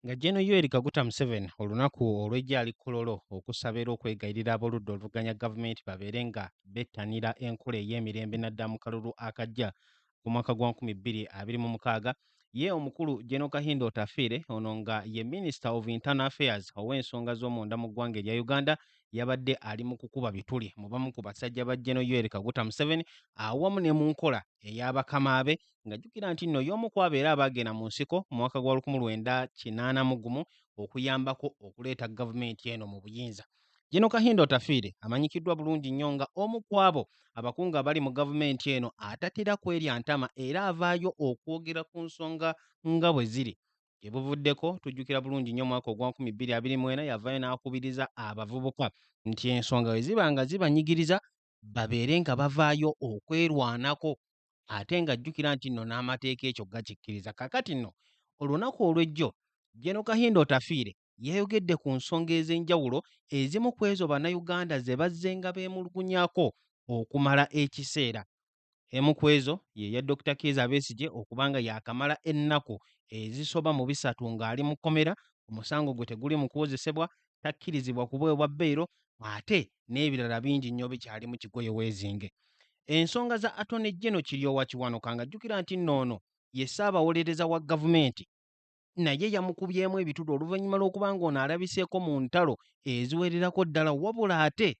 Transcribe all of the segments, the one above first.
Nga Gen. Yoweri Kaguta Museveni olunaku olw'ejja ali Kololo okusaba era okwegayirira aboludda oluvuganya gavumenti babeere nga bettanira enkola ey'emirembe naddala mu kalulu akajja ku mwaka gwa 2026 ye omukulu Gen. Kahindo Otafiire ono nga ye Minister of Internal Affairs ow'ensonga z'omunda mu ggwanga erya Uganda yabadde ali mu kukuba bituli mu bamu ku basajja ba Gen. Yoweri Kaguta Museveni awamu ne mu nkola ey'abakama be ng'ajjukira nti nno y'omu ku abo era abaagenda mu nsiko mu mwaka gwa 1981 okuyambako okuleeta gavumenti eno mu buyinza. Gen. Kahindo Otafiire amanyikiddwa bulungi nnyo nga omu ku abo abakungu abali mu gavumenti eno atatera kwerya ntama era avaayo okwogera ku nsonga nga bwe ziri. Ebuvuddeko tujjukira bulungi nnyo mwaka ogwa 2024 yavaayo n'akubiriza abavubuka nti ensonga bwe ziba nga zibanyigiriza babeere nga bavaayo okwerwanako ate ng'ajjukira nti nno n'amateeka ekyo gakikkiriza. Kaakati nno olunaku olw'ejjo Gen. Kahindo Otafiire yayogedde ku nsonga ez'enjawulo ezimu ku ezo bannayuganda ze bazze nga beemulugunyako okumala ekiseera. Emu ku ezo ye ya Dr. Kizza Besigye okuba nga yaakamala ennaku ezisoba mu 3 ng'ali mu kkomera, omusango gwe teguli mu kuwozesebwa, takkirizibwa kuweebwa bbeero ate n'ebirala bingi nnyo bikyali mu kigoye weezinge. Ensonga za Attorney General Kiryowa Kiwanuka ng'ajjukira nti nno ono ye Ssaabawolereza wa gavumenti naye yamukubyemu ebitulu oluvannyuma lw'okuba ng'ono alabiseeko mu ntalo eziwererako ddala wabula ate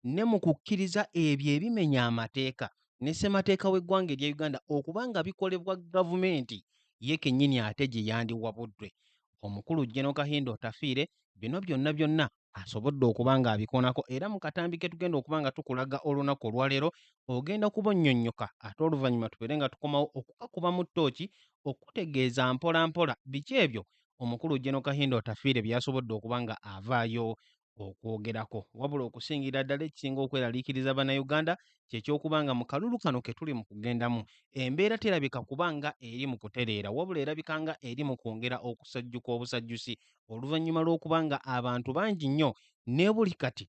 ne mu kukkiriza ebyo ebimenya amateeka ne ssemateeka w'eggwanga erya Uganda okuba nga bikolebwa gavumenti ye kennyini ate gye yandiwabuddwe. Omukulu Gen. Kahindo Otafiire bino byonna asobodde okuba ng'abikonako era mu katambi ke tugenda okuba nga tukulaga olunaku olwaleero ogenda kubonnyonnyoka ate oluvannyuma tubeere nga tukomawo okukakuba mu ttooki okutegeeza mpola mpola biki ebyo omukulu Gen. Kahindo Otafiire byasobodde okuba nga avaayo okwogerako. Wabula okusingira ddala ekisinga okweraliikiriza bannayuganda kyekyokuba nga mu kalulu kano ke tuli mu kugendamu embeera terabika kuba nga eri mu kutereera wabula erabika nga eri mu kwongera okusajjuka obusajjusi oluvannyuma lw'okuba nga abantu bangi nnyo ne buli kati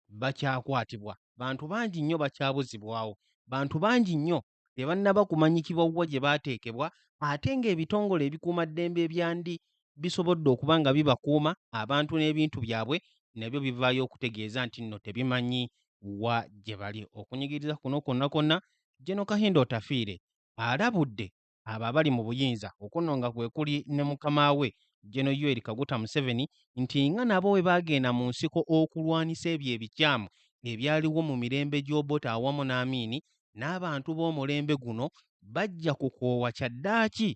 bakyakwatibwa, bantu bangi nnyo bakyabuzibwawo, bantu bangi nnyo tebannaba kumanyikibwa wa gye baateekebwa ate ng'ebitongole ebikuumaddembe ebyandi bisobodde okuba nga bibakuuma abantu n'ebintu byabwe nabyo bivaayo okutegeeza nti nno tebimanyi wa gye bali. Okunyigiriza kuno kwonna Gen. Kahindo Otafiire alabudde abo abali mu buyinza okuno nga kwe kuli ne mukama we Gen. Yoweri Kaguta Museveni nti nga nabo bwe baagenda mu nsiko okulwanisa ebyo ebikyamu ebyaliwo mu mirembe gy'Obote awamu n'Amini n'abantu b'omulembe guno bajja kukoowa kyaddaaki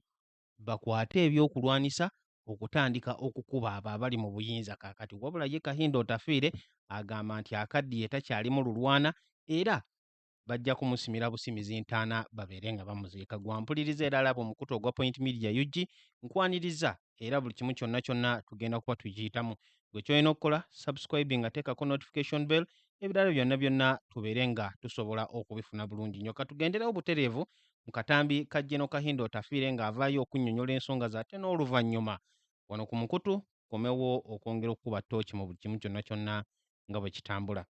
bakwate ebyokulwanisa okutandika okukuba abo abali mu buyinza kaakati. Wabula ye Kahindo Otafiire agamba nti akaddiye takyalimu lulwana era bajja kumusimira busimizi ntaana babeere nga bamuziika. Gwampuliriza era alaba omukutu ogwa Point Media UG nkwaniriza era buli kimu kyonna tugenda kuba tukiyitamu. Gwe kyolina okukola subscribe nga teekako notification bell ebirala byonna tubeere nga tusobola okubifuna bulungi nnyo. Katugenderewo butereevu mu katambi ka Gen. Kahindo Otafiire ng'avaayo okunnyonnyola ensonga ze ate n'oluvannyuma wano ku mukutu komewo okwongera okukuba ttooki mu buli kimu kyonna nga bwe kitambula.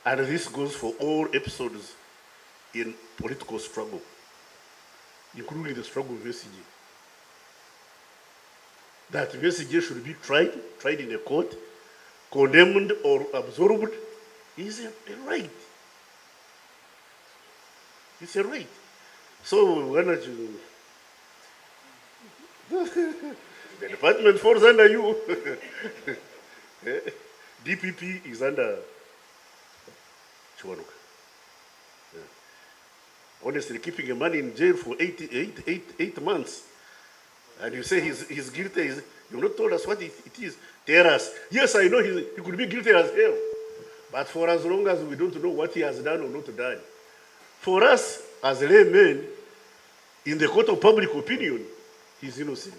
And this goes for all episodes in political struggle, including the struggle of Besigye. That Besigye should be tried in a court, condemned or absorbed, is a right. It's a right. So why not you? The department falls under you. DPP is under Kiwanuka. Honestly, keeping a man in jail for 8 months, and you say he's guilty, you've not told us what it is. Tell us. Yes, I know he could be guilty as hell, but for as long as we don't know what he has done or not done, for us as laymen, in the court of public opinion, he's innocent.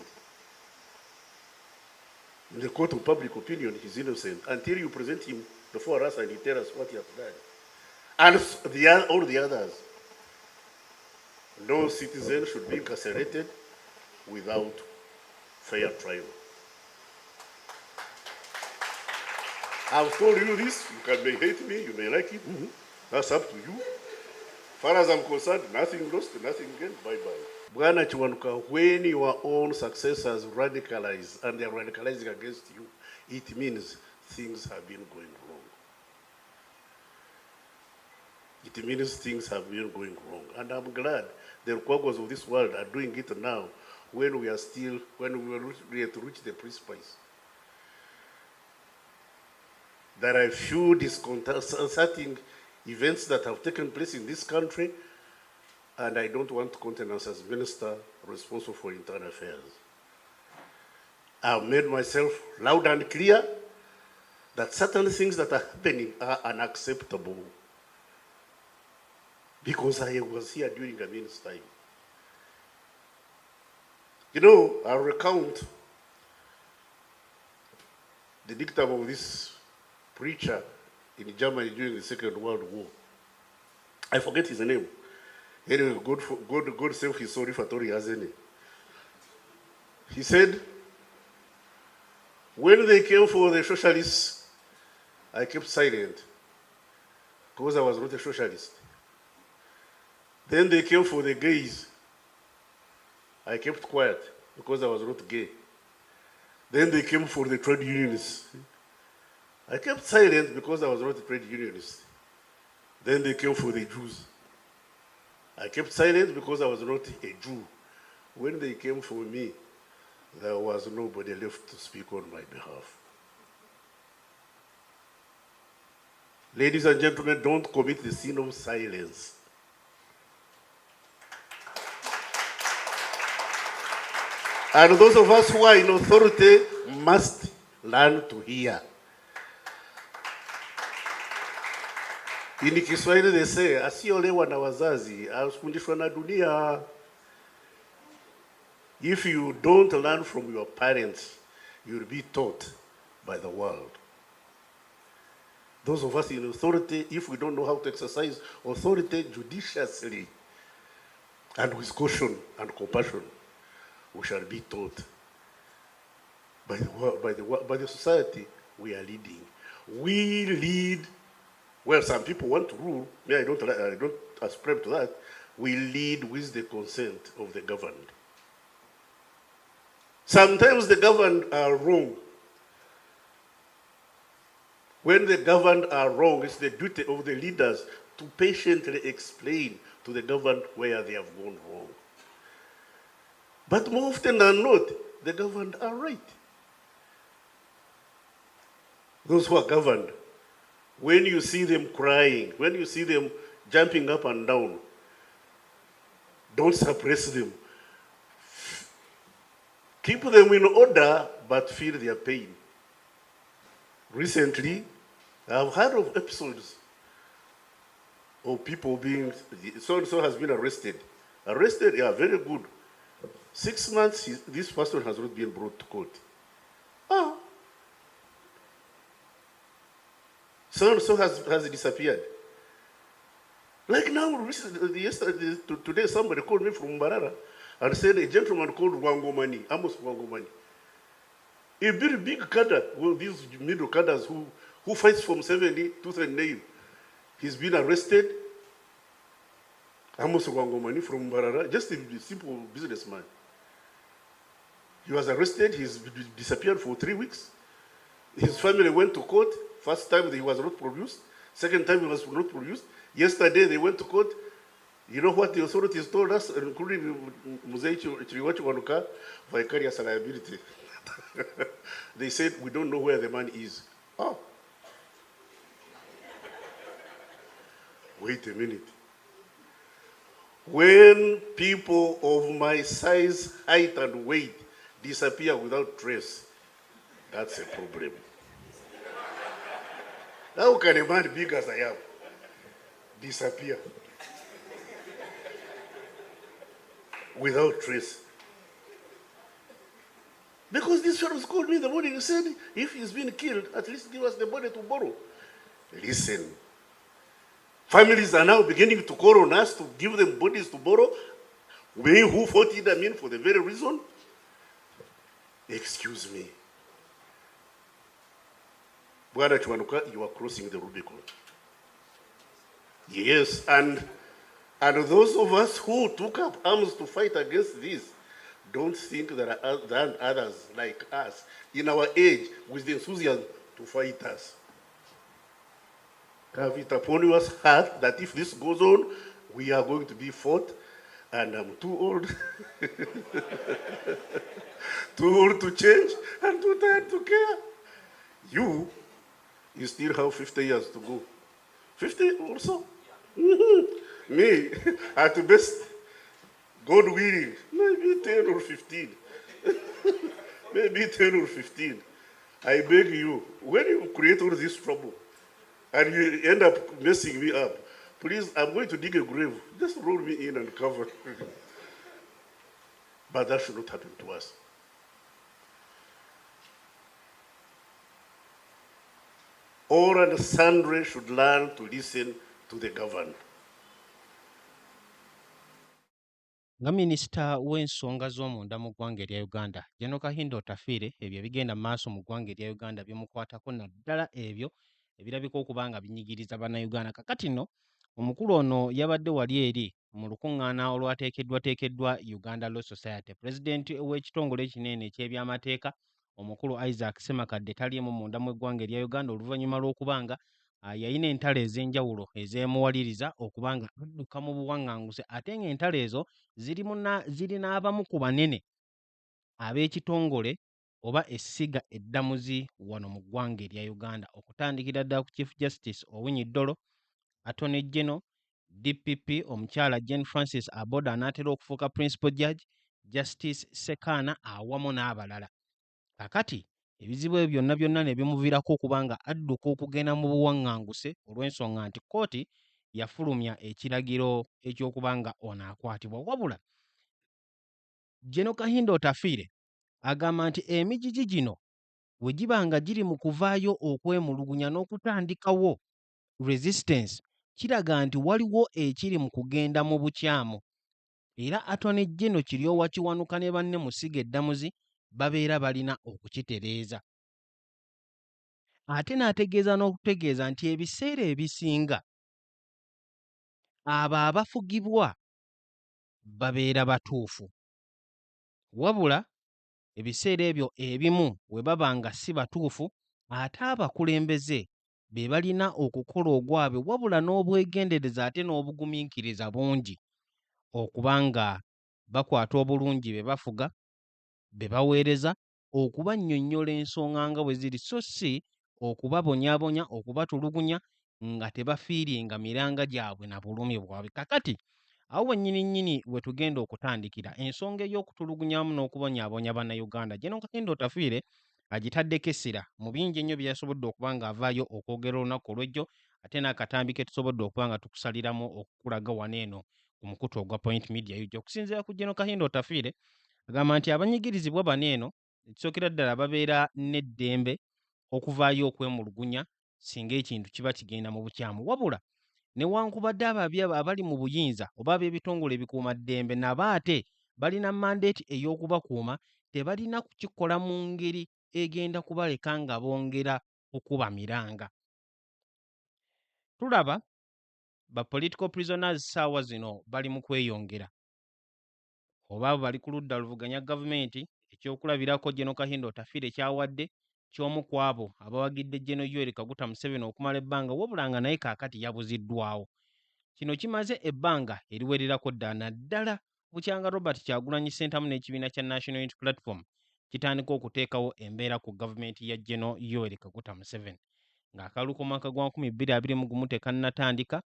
In the court of public opinion, he's innocent until you present him before us and he tells us what he has done. And all the others. No citizen should be incarcerated without fair trial. I've told you this. You may hate me, you may like it. That's up to you. As far as I'm concerned, nothing lost, nothing gained. Bye-bye. Bwana Chiwanuka, when your own successors radicalize and they are radicalizing against you, it means things have been going wrong. It means things have been going wrong. And I'm glad the Rukwagwas of this world are doing it now when we are ready to reach the precipice. There are a few disconcerting events that have taken place in this country, and I don't want to countenance as minister responsible for internal affairs. I've made myself loud and clear that certain things that are happening are unacceptable, because I was here during Amin's time. You know, I'll recount the dictum of this preacher in Germany during the Second World War. I forget his name. Anyway, God save his soul if at all he has any. He said, when they came for the socialists, I kept silent because I was not a socialist. Then they came for the gays. I kept quiet because I was not gay. Then they came for the trade unionists. I kept silent because I was not a trade unionist. Then they came for the Jews. I kept silent because I was not a Jew. When they came for me, there was nobody left to speak on my behalf. Ladies and gentlemen, don't commit the sin of silence. And those of us who are in authority must learn to hear. In Kiswahili they say, asiolewa na wazazi, afundishwa na dunia. If you don't learn from your parents, you'll be taught by the world. Those of us in authority, if we don't know how to exercise authority judiciously and with caution and compassion, we shall be taught by the society we are leading. We lead. Well, some people want to rule. Me, I don't ascribe to that. We lead with the consent of the governed. Sometimes the governed are wrong. When the governed are wrong, it's the duty of the leaders to patiently explain to the governed where they have gone wrong. But more often than not, the governed are right. Those who are governed, when you see them crying, when you see them jumping up and down, don't suppress them. Keep them in order, but feel their pain. Recently, I've heard of episodes of people being, so-and-so has been arrested. Arrested, yeah, very good. 6 months, this person has not been brought to court. Oh. So-and-so has disappeared. Like now, yesterday, today, somebody called me from Mbarara and said a gentleman called Wangomani, Amos Wangomani. A very big cadre, well, these middle cadres who fights from 70 tooth and nail. He's been arrested. Amos Wangomani from Mbarara, just a simple businessman. He was arrested, he's disappeared for 3 weeks. His family went to court. First time he was not produced. Second time he was not produced. Yesterday they went to court. You know what the authorities told us, including Muzei Chiriwachi Wanuka, vicarious liability. They said, we don't know where the man is. Oh. Wait a minute. When people of my size, height, and weight disappear without trace, that's a problem. How can a man big as I am disappear without trace? Because this fellow called me in the morning and said, if he's been killed, at least give us the body to borrow. Listen, families are now beginning to call on us to give them bodies to borrow. We who fought Idi Amin for the very reason. Excuse me. Bwana Chiwanuka, you are crossing the Rubicon. Yes, and And those of us who took up arms to fight against this don't think there are others like us in our age with the enthusiasm to fight us. Have it upon your heart that if this goes on, we are going to be fought, and I'm too old, too old to change and too tired to care. You still have 50 years to go. 50 or so? Me, at best, God willing, maybe 10 or 15. Maybe 10 or 15. I beg you, when you create all this trouble and you end up messing me up, please, I'm going to dig a grave. Just roll me in and cover. But that should not happen to us. All and sundry should learn to listen to the governed. Nga minisita w'ensonga z'omunda mu ggwanga erya Uganda, General Kahindo Otafiire, ebyo ebigenda maaso mu ggwanga erya Uganda bimukwatako naddala ebyo ebirabika okuba nga binyigiriza bannayuganda. Kakati nno omukulu ono yabadde wali eri mu lukuŋŋaana olwateekeddwateekeddwa Uganda Law Society. Pulezidenti w'ekitongole ekinene eky'ebyamateeka omukulu Isaac Ssemakadde taliimu munda mu ggwanga erya Uganda oluvannyuma lw'okuba nga yayina entalo ez'enjawulo ezeemuwaliriza okuba nga adduka mu buwaŋŋanguse ate ng'entalo ezo ziri n'abamu ku banene ab'ekitongole oba essiga eddamuzi wano mu ggwanga erya Uganda, okutandikira ddala ku Chief Justice Owiny Dollo, Attorney General, DPP omukyala Jane Francis Aboda anaatera okufuuka Principal Judge, Justice Sekaana awamu n'abalala. Kakati ebizibu ebyo byonna ne bimuviirako okuba nga adduka okugenda mu buwaŋŋanguse olw'ensonga nti kkooti yafulumya ekiragiro eky'okuba nga ono akwatibwa. Wabula General Kahindo Otafiire agamba nti emijiji gino bwe giba nga giri mu kuvaayo okwemulugunya n'okutandikawo resistance, kiraga nti waliwo ekiri mu kugenda mu bukyamu, era Attorney General Kiryowa Kiwanuka ne banne musiga eddamuzi babeera balina okukitereeza. Ate n'ategeeza n'okutegeeza nti ebiseera ebisinga abo abafugibwa babeera batuufu, wabula ebiseera ebyo ebimu we baba nga si batuufu, ate abakulembeze be balina okukola ogwabwe, wabula n'obwegendereza ate n'obugumiikiriza bungi okuba nga bakwata obulungi be bafuga, be baweereza, okubannyonnyola ensonga nga bwe ziri, so si okubabonyaabonya, okubatulugunya nga tebafiiringa miranga gyabwe na bulumi bwabwe. Kakati awo wennyini we tugenda okutandikira ensonga ey'okutulugunyamu n'okubonyaabonya bannayuganda, General Kahindo Otafiire agitaddeko essira mu bingi ennyo bye yasobodde okuba ng'avaayo okwogera olunaku olw'ejjo, ate n'akatambi ke tusobodde okuba nga tukusaliramu okukulaga wano eno ku mukutu ogwa Point Media UG. Okusinziira ku General Kahindo Otafiire agamba nti abanyigirizibwa bano eno ekisookera ddala babeera n'eddembe okuvaayo okwemulugunya singa ekintu kiba kigenda mu bukyamu, wabula newankubadde abali mu buyinza oba ab'ebitongole ebikuumaddembe nabo ate balina mandeeti ey'okubakuuma, tebalina kukikola mu ngeri egenda kubaleka nga bongera okuba miranga. Tulaba ba political prisoners ssaawa zino bali mu kweyongera, oba bali ku ludda luvuganya gavumenti. Ekyokulabirako General Kahindo Otafiire kyawadde ky'omu ku abo abawagidde General Yoweri Kaguta Museveni okumala ebbanga, wabula nga naye kaakati yabuziddwawo. Kino kimaze ebbanga eriwererako ddala, naddala bukyanga Robert Kyagulanyi Ssentamu n'ekibiina kya National Unity Platform kitandika okuteekawo embeera ku gavumenti ya General Yoweri Kaguta Museveni. Ng'akalulu k'omwaka gwa 2021 tekannatandika,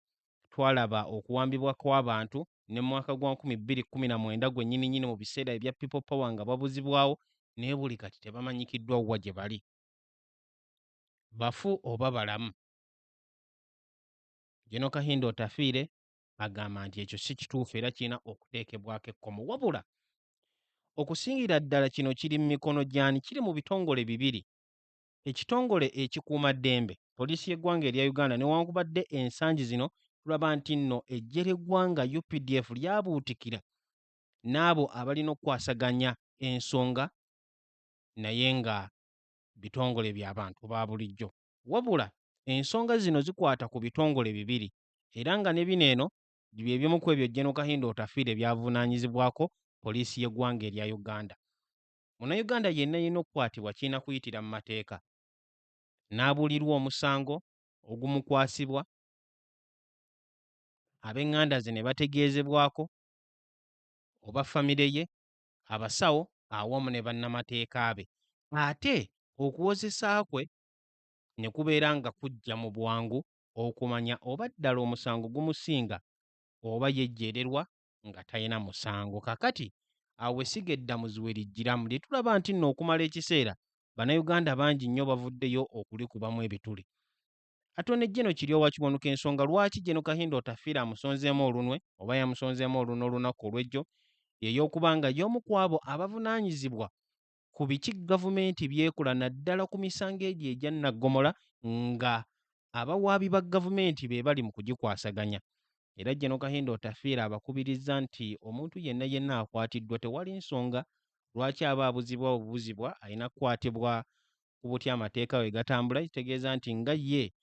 twalaba okuwambibwa kw'abantu ne mu mwaka gwa 2019 gwennyini mu biseera ebya People Power nga babuzibwawo, naye buli kati tebamanyikiddwa wa gye bali, bafu oba balamu. General Kahindo Otafiire agamba nti ekyo si kituufu era kirina okuteekebwako ekkomo, wabula okusingira ddala kino kiri mu mikono gy'ani? Kiri mu bitongole bibiri. Ekitongole ekikuuma ddembe, poliisi y'eggwanga erya Uganda, newankubadde ensangi zino tulaba nti nno eggye ly'eggwanga UPDF lyabuutikira n'abo abalina okukwasaganya ensonga, naye nga bitongole by'abantu ba bulijjo, wabula ensonga zino zikwata ku bitongole bibiri, era nga ne bino eno Byebimu ku ebyo General Kahindo Otafiire byavunaanyizibwako poliisi y'eggwanga erya Uganda. Munnayuganda yenna yenna okukwatibwa kirina kuyitira mu mateeka n'abuulirwa omusango ogumukwasibwa, ab'eŋŋanda ze ne bategeezebwako oba famire ye, abasawo awamu ne bannamateeka be. Ate okuwozesa kwe ne kubeera nga kujja mu bwangu okumanya oba ddala omusango gumusinga oba yejjeererwa nga talina musango. Kakati awo essiga eddamuzi we lijjiramu lye tulaba nti nno okumala ekiseera bannayuganda bangi nnyo bavuddeyo okulikubamu ebituli. Atone General Kiryowa Kiwanuka ensonga lwaki General Kahindo Otafiire amusonzeemu olunwe oba yamusonzeemu olunwe olunaku olw'ejjo y'ey'okuba nga y'omu ku abo abavunaanyizibwa ku biki gavumenti byekola naddala ku misango egyo egya Naggomola nga abawaabi ba gavumenti be bali mu kugikwasaganya. Era General Kahindo Otafiire abakubirizza nti omuntu yenna yenna akwatiddwa tewali nsonga lwaki aba abuzibwa obubuzibwa, alina kukwatibwa ku butya amateeka we gatambula. Kitegeeza nti nga ye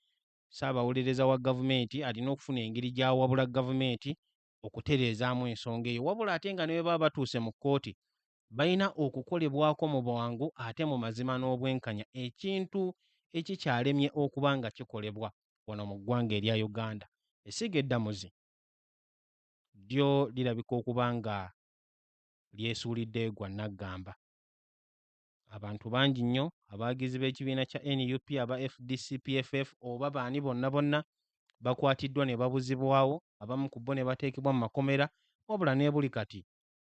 Ssaabawolereza wa gavumenti alina okufuna engeri gy'awabula gavumenti okutereezaamu ensonga eyo, wabula ate nga ne bwe baba batuuse mu kkooti balina okukolebwako mu bwangu ate mu mazima n'obwenkanya, ekintu ekikyalemye okuba nga kikolebwa wano mu ggwanga erya Uganda. Essiga eddamuzi lyo lirabika okuba nga lyesuulidde gwa Naggamba. Abantu bangi nnyo abagizi b'ekibiina kya NUP, aba FDC, PFF oba baani bonna bonna bakwatiddwa ne babuzibwawo, abamu ku bo ne bateekebwa mu makomera, wabula ne buli kati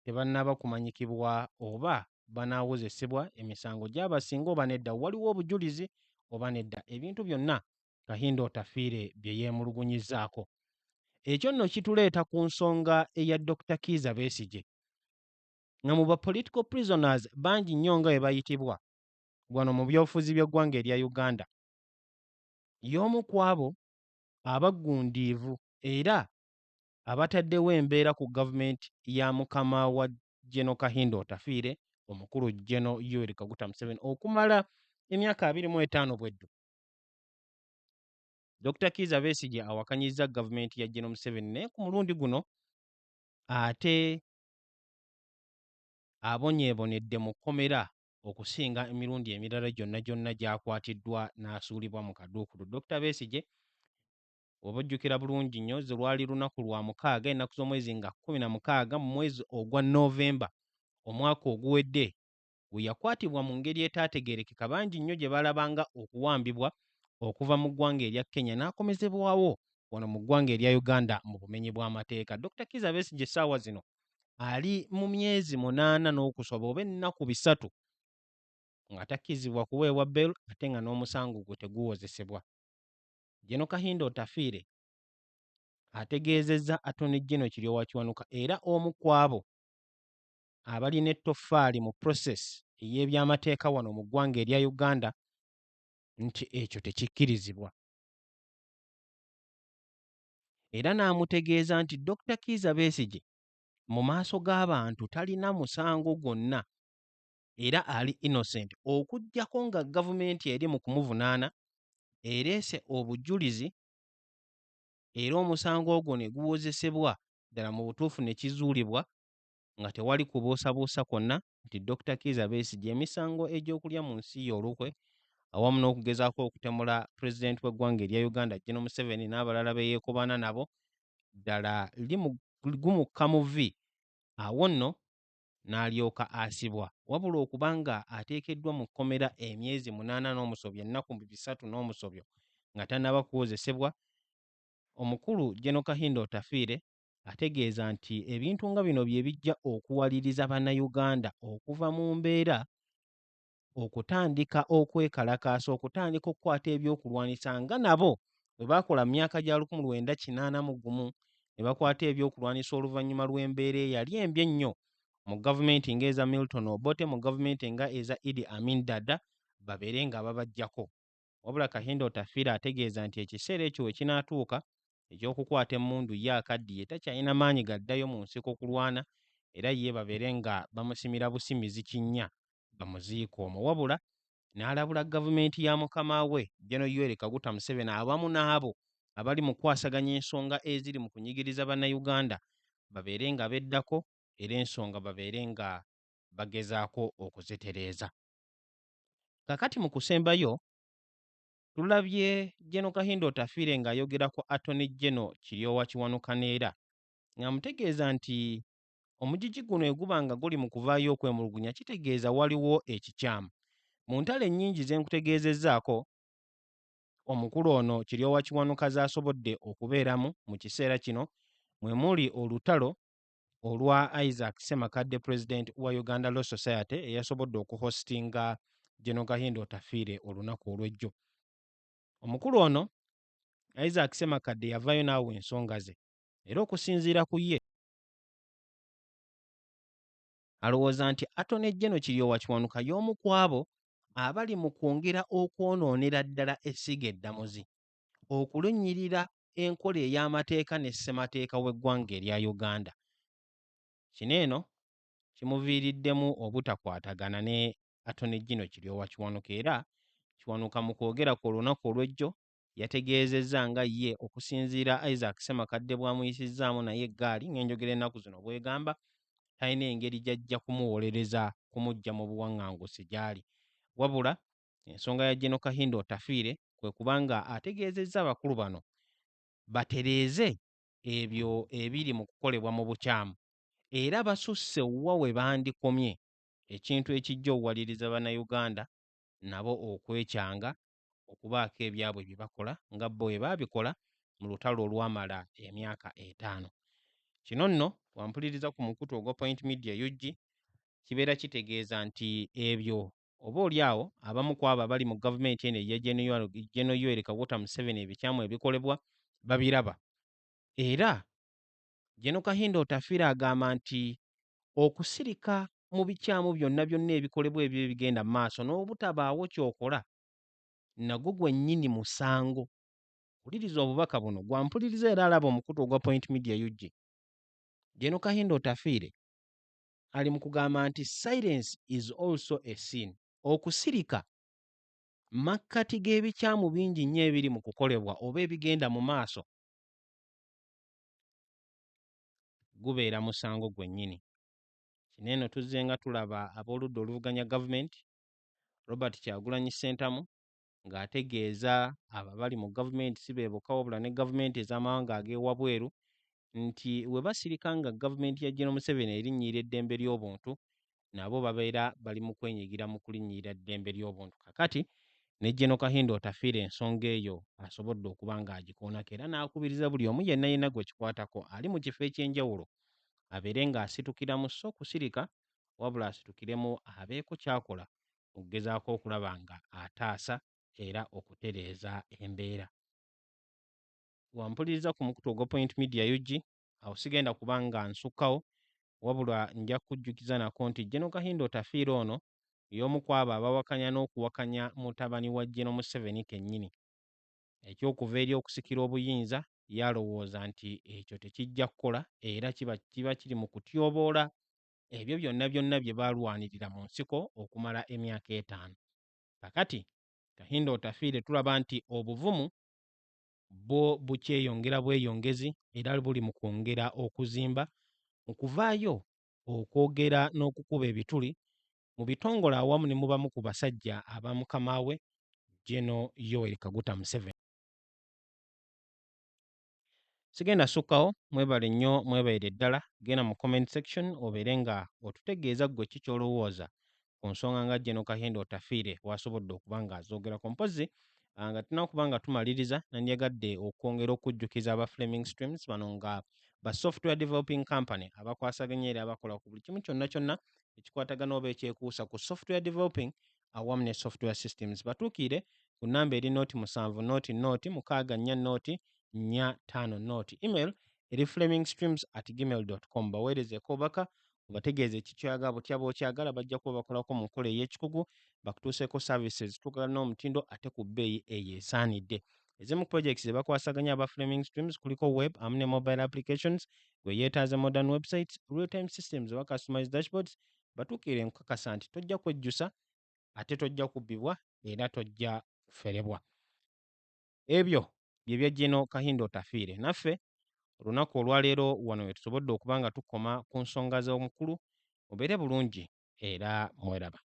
tebannaba kumanyikibwa oba banaawozesebwa emisango gy'abasinga oba nedda waliwo obujulizi oba nedda. Ebintu byonna Kahindo Otafiire bye yeemulugunyizzaako. Ekyo nno kituleeta ku nsonga eya Dr. Kizza Besigye nga mu ba political prisoners bangi nnyo nga bwe bayitibwa wano mu byobufuzi by'eggwanga erya Uganda, y'omu ku abo abaggundiivu era abataddewo embeera ku gavumenti ya mukama wa General Kahindo Otafiire, omukulu General Yoweri Kaguta Museveni okumala emyaka 25 bweddu. Dr. Kizza Besigye awakanyizza gavumenti ya General Museveni naye ku mulundi guno ate abonyeebonedde mu kkomera okusinga emirundi emirala gyonna gyonna gy'akwatiddwa n'asuulibwa mu kaduukulu. Dr. Besigye oba ojjukira bulungi nnyo ze lwali lunaku lwa 6 ennaku z'omwezi nga 16 mu mwezi ogwa Novemba omwaka oguwedde, we yakwatibwa mu ngeri etaategeerekeka, bangi nnyo gye balabanga okuwambibwa okuva mu ggwanga erya Kenya n'akomezebwawo wano mu ggwanga erya Uganda mu bumenyi bw'amateeka. Dr. Kizza Besigye essaawa zino ali mu myezi 8 n'okusoba oba ennaku 3 nga takkizibwa kuweebwa bbeero ate nga n'omusango gwe teguwozesebwa. General Kahindo Otafiire ategeezezza Attorney General Kiryowa Kiwanuka era omu ku abo abalina ettoffaali mu process ey'ebyamateeka wano mu ggwanga erya Uganda nti ekyo tekikkirizibwa. Era n'amutegeeza nti Dr. Kizza Besigye mu maaso g'abantu talina musango gwonna era ali innocent okuggyako nga gavumenti eri mu kumuvunaana ereese obujulizi era omusango ogwo ne guwozesebwa ddala mu butuufu ne kizuulibwa nga tewali kubuusabuusa kwonna nti Dr. Kizza Besigye emisango egy'okulya mu nsi ye olukwe awamu n'okugezaako okutemula pulezidenti w'eggwanga erya Uganda General Museveni n'abalala be yeekobaana nabo ddala gumukka mu vvi, awo nno n'alyoka asibwa, wabula okuba nga ateekeddwa mu kkomera emyezi 8 n'omusobyo, ennaku 3 n'omusobyo nga tannaba kuwozesebwa. Omukulu General Kahindo Otafiire ategeeza nti ebintu nga bino bye bijja okuwaliriza bannayuganda okuva mu mbeera okutandika okwekalakaasa, okutandika okukwata ebyokulwanisa nga nabo bwe baakola mu myaka gya 1981 ne bakwata ebyokulwanisa oluvannyuma lw'embeera eyali embi ennyo mu gavumenti ng'eza Milton Obote, mu gavumenti nga eza Idi Amin Dada babeere nga babaggyako. Wabula Kahindo Otafiire ategeeza nti ekiseera ekyo we kinaatuuka eky'okukwata emmundu ye akaddiye takyalina maanyi gaddayo mu nsiko kulwana era ye babeere nga bamusimira busimizi kinnya bamuziika omwo, wabula n'alabula gavumenti ya mukama we General Yoweri Kaguta Museveni awamu n'abo abali mu kwasaganya ensonga eziri mu kunyigiriza bannayuganda babeere nga beddako era ensonga babeere nga bagezaako okuzitereeza. Kakati mu kusembayo tulabye General Kahindo Otafiire ng'ayogera ku Attorney General Kiryowa Kiwanuka Neera ng'amutegeeza nti omugigi guno eguba nga guli mu kuvaayo okwemulugunya kitegeeza waliwo ekikyamu. Mu ntalo ennyingi ze nkutegeezezzaako omukulu ono Kiryowa Kiwanuka z'asobodde okubeeramu mu kiseera kino mwe muli olutalo olwa Isaac Ssemakadde President wa Uganda Law Society eyasobodde okuhostinga General Kahindo Otafiire olunaku olw'ejjo. Omukulu ono Isaac Ssemakadde yavaayo n'awa ensonga ze era okusinziira ku ye alowooza nti Attorney General Kiryowa Kiwanuka y'omu ku abo abali mu kwongera okwonoonera ddala essiga eddamuzi okulunnyirira enkola ey'amateeka ne ssemateeka w'eggwanga erya Uganda. Kino eno kimuviiriddemu obutakwatagana ne Attorney General Kiryowa Kiwanuka era Kiwanuka mu kwogera ku olunaku olw'ejjo yategeezezza nga ye okusinziira Isaac Ssemakadde bw'amuyisizzaamu naye eggaali ng'enjogera ennaku zino bw'egamba talina engeri gy'ajja kumuwolereza kumuggya mu buwaŋŋanguse gy'ali. Wabula ensonga ya General Kahindo Otafiire kwe kubanga ategeezezza abakulu bano batereeze ebyo ebiri mu kukolebwa mu bukyamu era basusse wa we bandikomye ekintu ekijja owaliriza bannayuganda nabo okwekyanga okubaako ebyabwe bye bakola nga bo bwe baabikola mu lutalo olwamala emyaka 5. Kino nno wampuliriza ku mukutu ogwa Point Media UG kibeera kitegeeza nti ebyo oba oliawo abamu ku abo abali mu gavumenti eno eya General Yoweri Kaguta Museveni ebikyamu ebikolebwa babiraba. Era General Kahindo Otafiire agamba nti okusirika mu bikyamu byonna ebikolebwa ebyo ebigenda mu maaso n'obutabaawo kyokola nagwo gwennyini musango. Wuliriza obubaka buno gwampuliriza era alaba omukutu ogwa Point Media UG. General Kahindo Otafiire ali mu kugamba nti silence is also a sin. Okusirika makkati g'ebikyamu bingi nnyo ebiri mu kukolebwa oba ebigenda mu maaso gubeera musango gwennyini. Kino eno tuzze nga tulaba ab'oludda oluvuganya gavumenti Robert Kyagulanyi Ssentamu ng'ategeeza abo abali mu gavumenti si be bokka wabula ne gavumenti ez'amawanga ag'ewabweru nti we basirika nga gavumenti ya General Museveni erinnyirira eddembe ly'obuntu nabo babeera bali mu kwenyigira mu kulinnyirira eddembe ly'obuntu. Kakati ne General Kahindo Otafiire ensonga eyo asobodde okuba ng'agikoonako era n'akubiriza buli omu yenna yenna gwe kikwatako ali mu kifo eky'enjawulo abeere ng'asitukiramu so kusirika wabula asitukiremu abeeko kyakola okugezaako okulaba nga ataasa era okutereeza embeera. Wampuliriza ku mukutu ogwa Point Media UG awo sigenda kuba nga nsukkawo wabula nja kujjukiza nako nti General Kahindo Otafiire ono y'omu ku abo abawakanya n'okuwakanya mutabani wa General Museveni kennyini. Ekyokuva eri okusikira obuyinza yalowooza nti ekyo tekijja kukola era kiba kiri mu kutyoboola ebyo byonna bye baalwanirira mu nsiko okumala emyaka 5. Kakati Kahindo Otafiire tulaba nti obuvumu bwo bukyeyongera bweyongezi era buli mu kwongera okuzimba mu kuvaayo okwogera n'okukuba ebituli mu bitongole awamu ne mu bamu ku basajja aba mukama we General Yoweri Kaguta Museveni. Sigenda sukkawo, mwebale nnyo mwebaire ddala, genda mu comment section obeere nga otutegeeza ggwe ki ky'olowooza ku nsonga nga General Kahindo Otafiire bw'asobodde okuba ng'azoogerako. Mpozi nga tunakuba nga tumaliriza nandyagadde okwongera okujjukiza aba Fleming Streams bano nga ba software developing company abakwasaganya era abakola ku buli kimu kyonna ekikwatagana oba ekyekuusa ku software developing awamu ne software systems. Batuukire ku nnamba eri noti 7 noti 455 noti. Email eri flemingstreams@gmail.com. baweerezeeko obubaka obategeeze ekikyaga butya bw'okyagala bajja kuba bakolako mu nkola ey'ekikugu bakutuuseeko services tugala n'omutindo ate ku bbeeyi eyeesaanidde. Ezimu projects ze bakwasaganya aba Fleming Streams kuliko web amu ne mobile applications gwe yeetaaze modern websites, real-time systems oba customized dashboards. Batuukire nkakasa nti tojja kwejjusa ate tojja kubbibwa era tojja kuferebwa. Ebyo bye bya General Kahindo Otafiire. Naffe olunaku olwaleero wano we tusobodde okuba nga tukoma ku nsonga z'omukulu. Mubeere bulungi era mweraba.